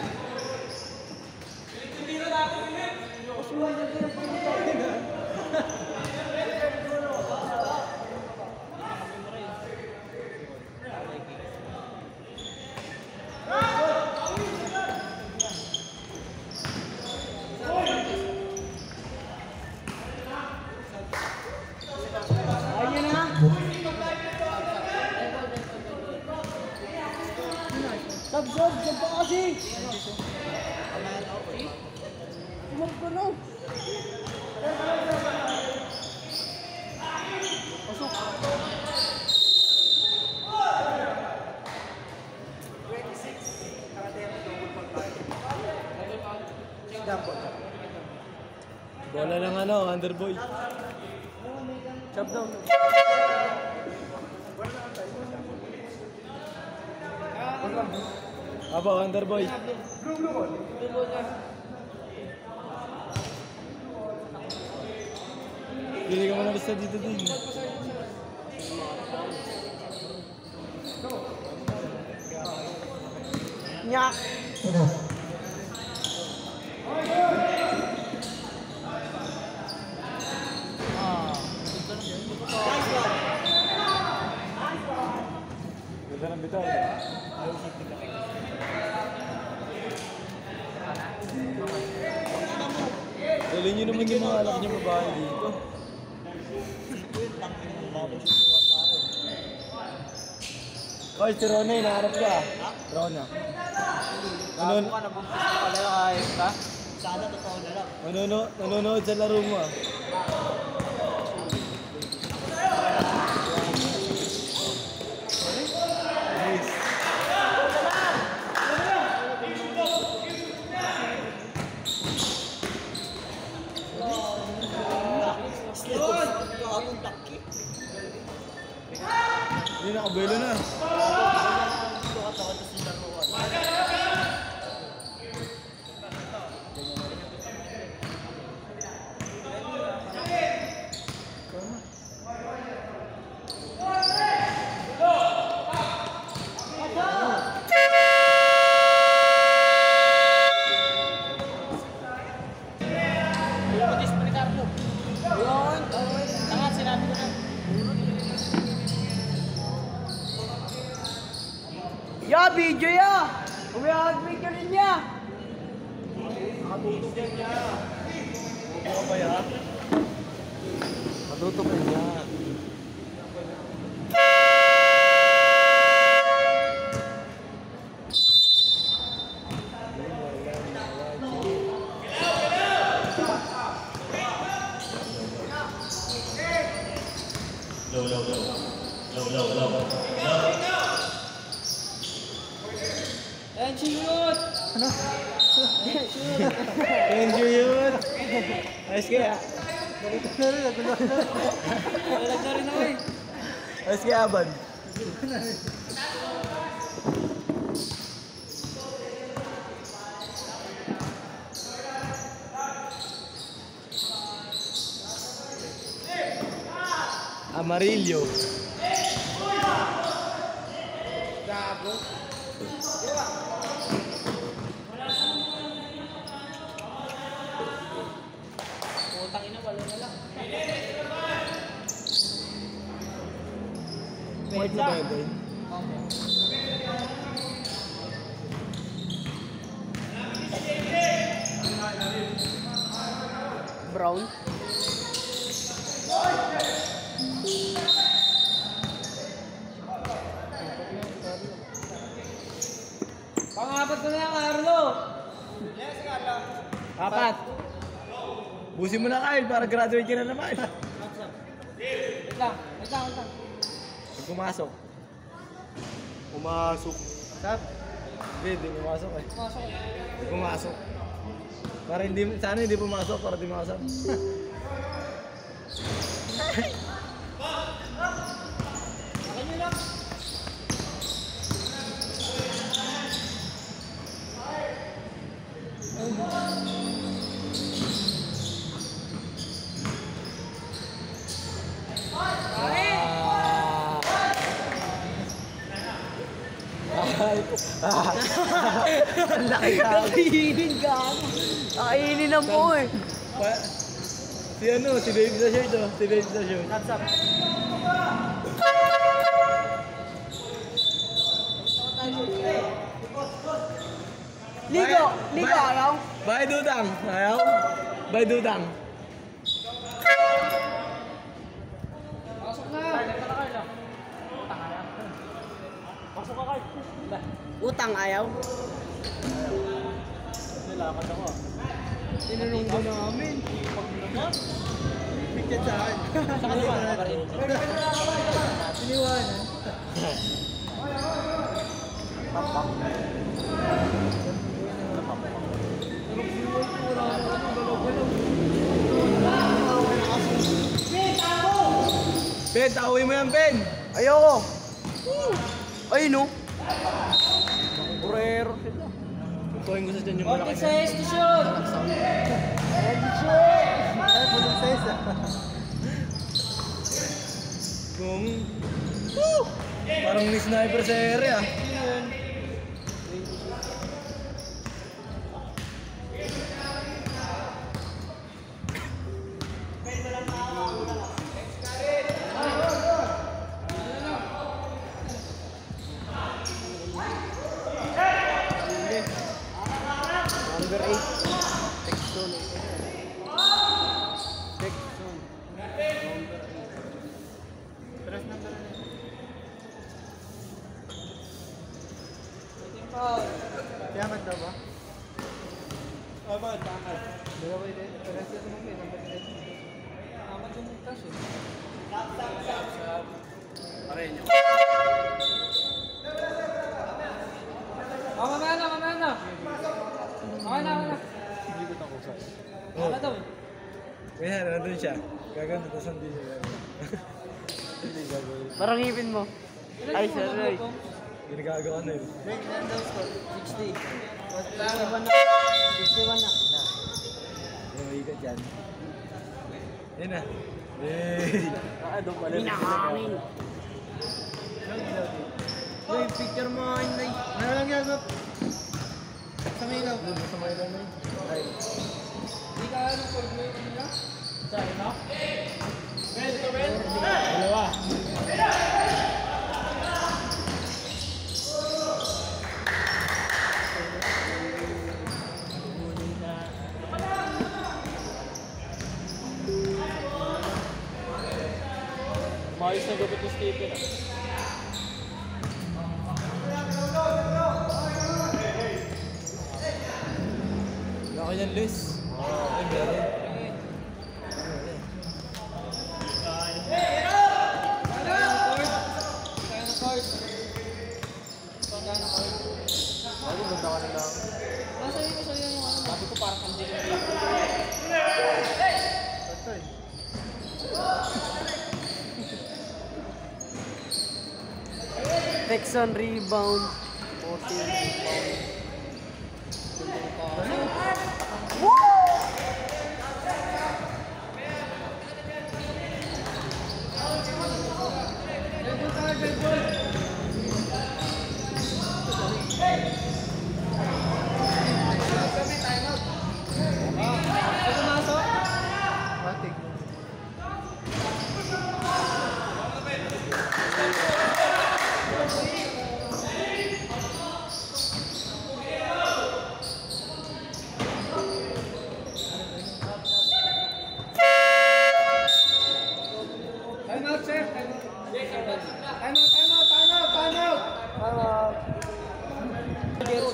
[SPEAKER 4] Ayun na. Sab pa kasi. Sumab ko na. Pasok.
[SPEAKER 3] Bola ng ano, Underboy.
[SPEAKER 4] Sab daw.
[SPEAKER 3] Aba, Underboy. Pili ka mo na basta dito din.
[SPEAKER 4] Nyak.
[SPEAKER 3] Ganda ng bitaw. Dali nyo naman yung mga anak niyo babae dito. Oy, si Rona, hinaharap ka. Rona.
[SPEAKER 4] Ano ka nabuntis ka pala yung ayos ka?
[SPEAKER 3] Nanonood sa laro mo, ah. Hindi, nakabelo na.
[SPEAKER 4] Ya, video ya! Umihag-make ka rin niya!
[SPEAKER 3] Matutok na niya.
[SPEAKER 4] And shoot! Ano?
[SPEAKER 3] Thank you, yun. Ayos kaya.
[SPEAKER 4] Dalag na rin ako eh.
[SPEAKER 3] Ayos kaya, Aban. Amarillo.
[SPEAKER 4] Putang ina, wala na lang.
[SPEAKER 3] White na ba yun, boy?
[SPEAKER 4] Brown. Pangapat ko na yan, Carlo. Yes, Carlo.
[SPEAKER 3] Apat. Busin mo na, Kyle, para graduate ka na naman.
[SPEAKER 4] Wait lang.
[SPEAKER 3] Pag pumasok.
[SPEAKER 5] Pumasok.
[SPEAKER 3] Sab? Hindi pumasok eh. Hindi pumasok. Para hindi, sana hindi pumasok, para di makasab. Ang laki ka.
[SPEAKER 4] Kainin ka ako. Kainin na po eh.
[SPEAKER 3] Si ano, si Baby sa shirt oh. Si Baby sa shirt.
[SPEAKER 4] Thumbs up. Ligo ayaw.
[SPEAKER 3] Bye Dudang. Ayaw. Bye Dudang.
[SPEAKER 4] Pasok na. Pasok ka, Carl. Utang ayaw.
[SPEAKER 1] Nilakad ako.
[SPEAKER 3] Tinanong ko namin. Picture sa akin.
[SPEAKER 1] Sa kanila.
[SPEAKER 3] Siniwanan. Ben, tawin mo yan, Ben!
[SPEAKER 4] Ayoko. Ay no. Burero sila.
[SPEAKER 3] Tutuin ko sa dyan yung malaki
[SPEAKER 4] Sa estasyon.
[SPEAKER 3] Kung... Parang ni sniper sa area.
[SPEAKER 4] Number 8. Texton.
[SPEAKER 5] Kaya magda ba?
[SPEAKER 4] Dalawa din. Pares yan naman may number 8. Amat yung mugtas eh. Mamaya na. Okay na.
[SPEAKER 3] Oh.
[SPEAKER 4] Ano daw?
[SPEAKER 3] Kaya nandun siya. Gagano, tapos hindi siya. Hindi gagawin.
[SPEAKER 4] Parang ngipin mo. Ay, sorry.
[SPEAKER 3] Ginagawa na yun.
[SPEAKER 4] 60. 61 na.
[SPEAKER 3] Yung ikat yan. Yan na. Hey!
[SPEAKER 4] Pinakanin. Uy, picture mo nga yun.
[SPEAKER 5] Ano lang yan, Gop? Sa Milaw.
[SPEAKER 3] Sa mga ilan na yun. Ay.
[SPEAKER 4] Hindi ka ano, pag may nila? Saan, no?
[SPEAKER 3] Dalawa.
[SPEAKER 1] Maayos na gupit ni Stephen ah.
[SPEAKER 3] Laki yan, Liz. Ay, meron.
[SPEAKER 1] Ako, ganda ka nila.
[SPEAKER 4] Sabi ko parang hindi ko Texan rebound. 14 rebound.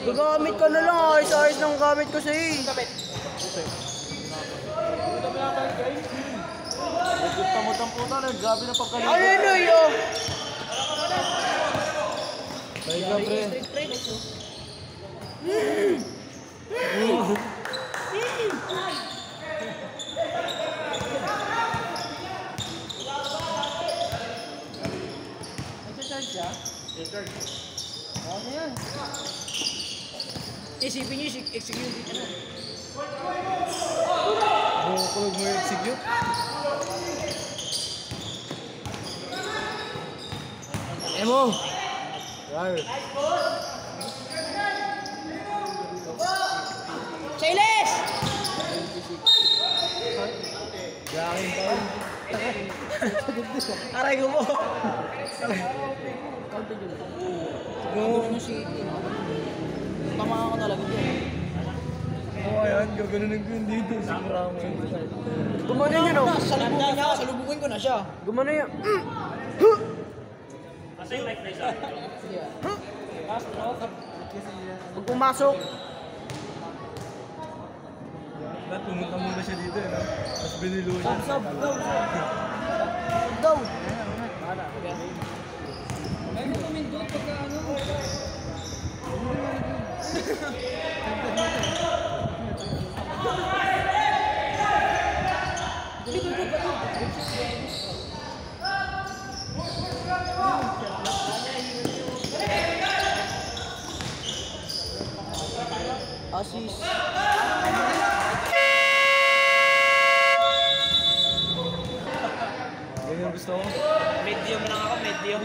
[SPEAKER 3] Gagamit ka na lang, ayos-ayos ng gamit ko sa'yo eh.
[SPEAKER 1] Tamot-tamputan eh, grabe na pagkalito.
[SPEAKER 3] Ano yun yun? Balik ka, pre.
[SPEAKER 4] Isipin nyo, execute ano.
[SPEAKER 3] Bukulog mo execute. Emo! Rar.
[SPEAKER 4] Silas!
[SPEAKER 3] Yakin pa rin.
[SPEAKER 4] Aray ko mo. Tama ako talaga dyan.
[SPEAKER 3] Oo, ayan. Gaganunin ko yun dito. Sigurado mo yun.
[SPEAKER 4] Gumano yun o? Salubungin niya ako, salubungin ko na siya.
[SPEAKER 3] Gumano yun.
[SPEAKER 4] Pag pumasok,
[SPEAKER 3] Lahat pumunta muna siya dito. Tapos binilo niya.
[SPEAKER 4] go! Assist.
[SPEAKER 3] Ganyan yung gusto ko.
[SPEAKER 4] Medium lang ako, medium.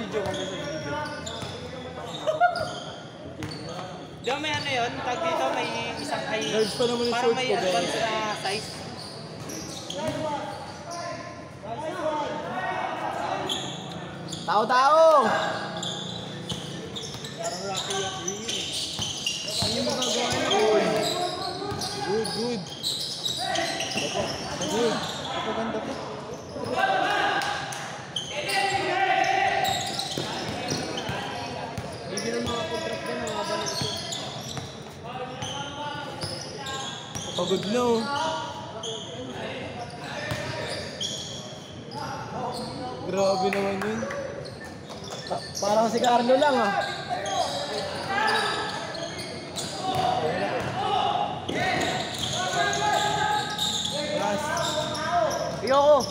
[SPEAKER 4] Di ba may ano yun? Tag dito may isang ay...
[SPEAKER 3] Large pa naman yung
[SPEAKER 4] parang
[SPEAKER 3] short
[SPEAKER 4] may
[SPEAKER 3] ko,
[SPEAKER 4] advance
[SPEAKER 3] guys.
[SPEAKER 4] na size.
[SPEAKER 3] Tao! Good, good. Good. Napaganda ko.
[SPEAKER 4] Hindi na mga contract din, mga balik ito.
[SPEAKER 3] Pagod na oh. Grabe naman yun. Parang si Carlo lang ah.
[SPEAKER 4] Ayoko!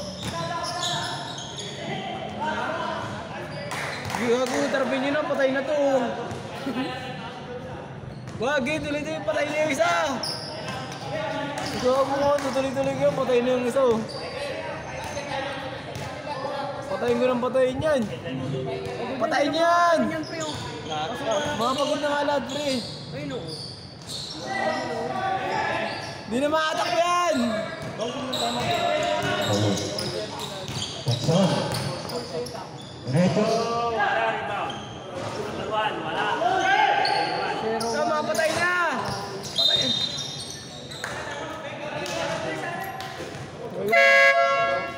[SPEAKER 3] Gago, tarapin nyo na, patay na to. Wag, tuloy-tuloy, patay na yung isa. Gago mo, tuloy-tuloy ko, patay na yung isa. oh. Patayin ko ng patayin yan. Patayin yan! Mga pagod na nga lahat, pre.
[SPEAKER 4] Ay no!
[SPEAKER 3] Di na makatakbo yan!
[SPEAKER 2] Jackson. Reto.
[SPEAKER 3] Tama, patay na!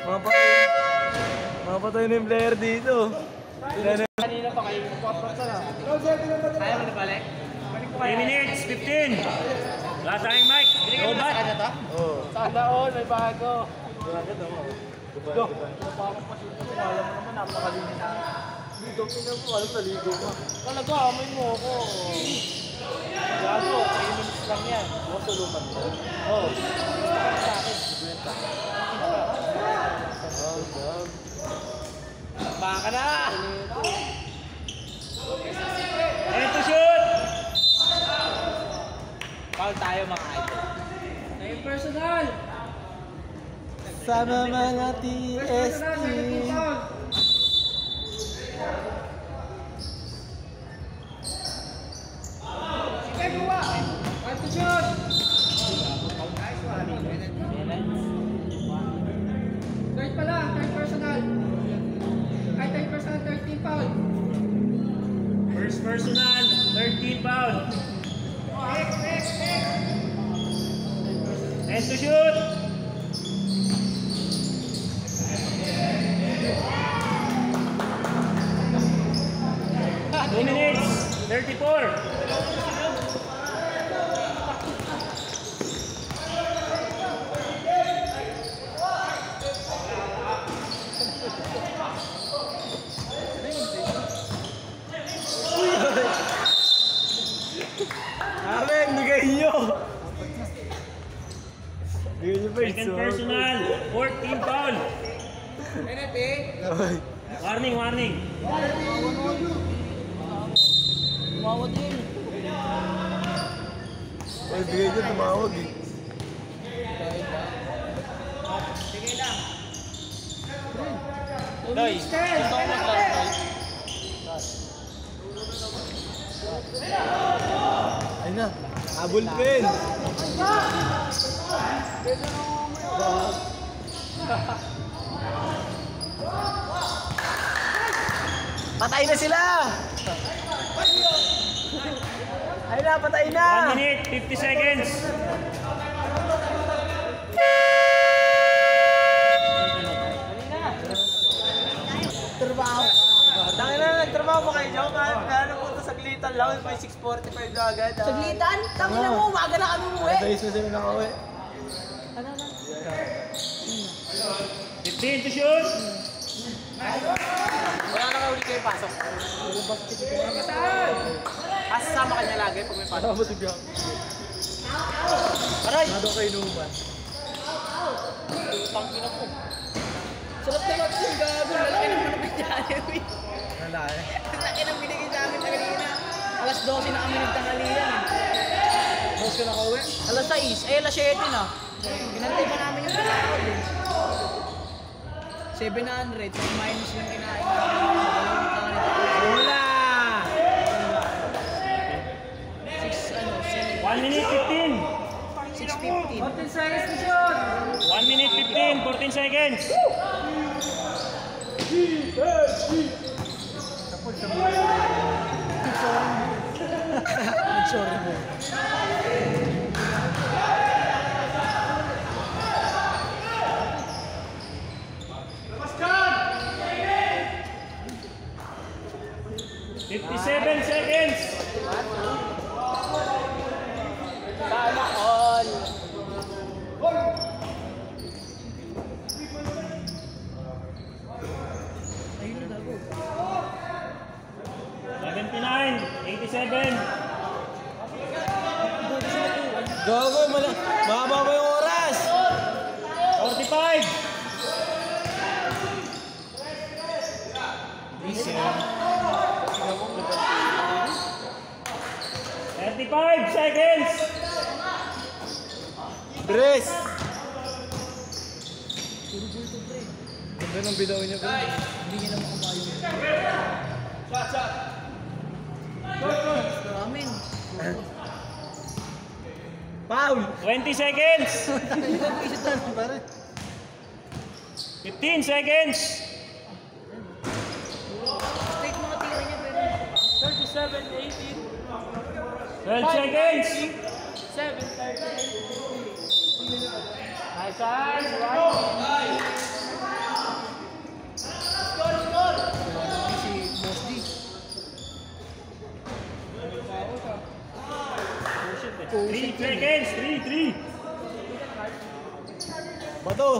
[SPEAKER 3] Patay. Mapatay na yung player dito.
[SPEAKER 4] Kanina pa kayo nagpapaksa na. Kaya mo na balik?
[SPEAKER 1] 3 minutes, 15. Wala tayong mic. Go back.
[SPEAKER 3] Oo.
[SPEAKER 4] Sana all, may bago. Talaga, amoy mo ako. Gago, 3 minutes lang yan. Masulukan mo. Oo. Sa akin. Baka na!
[SPEAKER 1] And to shoot.
[SPEAKER 4] Foul tayo mga idol. Naging personal!
[SPEAKER 3] Sama mga TST.
[SPEAKER 1] First personal, 13 foul. And to shoot. 2 minutes, 34.
[SPEAKER 3] Amen, bigay nyo! Bigay nyo pa yung
[SPEAKER 1] Second personal, 14 foul. Warning, warning.
[SPEAKER 4] Tumawad din.
[SPEAKER 3] Ay, bigay nyo, tumawag eh.
[SPEAKER 4] Doy, gusto ko maglaro.
[SPEAKER 3] Ay na, abol pen! Patay na sila! Ay na, patay na!
[SPEAKER 1] 1 minute, 50 seconds.
[SPEAKER 4] Trabaho.
[SPEAKER 3] Tangin na, nagtrabaho pa kayo dyan. Kaya napunta sa glitan lang, may 6:45 na agad.
[SPEAKER 4] Saglitan? Tangin na mo, umaga na kami umuwi.
[SPEAKER 3] Ayos na sila nakauwi.
[SPEAKER 1] 15 to shoot.
[SPEAKER 4] Wala na kayo ulit kayo pasok. Sasama ka niya lagi pag may pasok.
[SPEAKER 3] Tama si Biak.
[SPEAKER 4] Aray!
[SPEAKER 3] Nado kayo inuman.
[SPEAKER 4] Tangin na po. Sarap na lang yung gago. Lalaki ng manapit niya.
[SPEAKER 3] Nalala.
[SPEAKER 4] Lalaki ng binigay sa amin kanina. Alas 12 na kami nagtanghalian.
[SPEAKER 3] Boss ka nakauwi?
[SPEAKER 4] Alas 6, alas 7 na. Ginantay pa namin yung pinakod eh. 700, minus yung kinain namin.
[SPEAKER 3] Wala!
[SPEAKER 1] 1 minute, 15.
[SPEAKER 4] 6:15.
[SPEAKER 1] 1 minute, 15, 14 seconds.
[SPEAKER 3] Sorry mo.
[SPEAKER 1] Fifty-seven seconds.
[SPEAKER 4] Sana all. Ayun na dago.
[SPEAKER 1] 79, 87.
[SPEAKER 3] Gago, mahaba ba yung oras?
[SPEAKER 1] 45. Thirty-five seconds.
[SPEAKER 3] Bres! Ganda ng bidaw niya, bro.
[SPEAKER 4] Hindi niya naman kumayo. Ramen.
[SPEAKER 3] Foul!
[SPEAKER 1] 20 seconds. 15 seconds.
[SPEAKER 4] Straight mga tira niya, pero 37, 18,
[SPEAKER 1] 12 seconds.
[SPEAKER 4] 7, 38.
[SPEAKER 1] Nice eyes.
[SPEAKER 4] Si Boss D.
[SPEAKER 1] 3 seconds. 3.
[SPEAKER 3] Bato!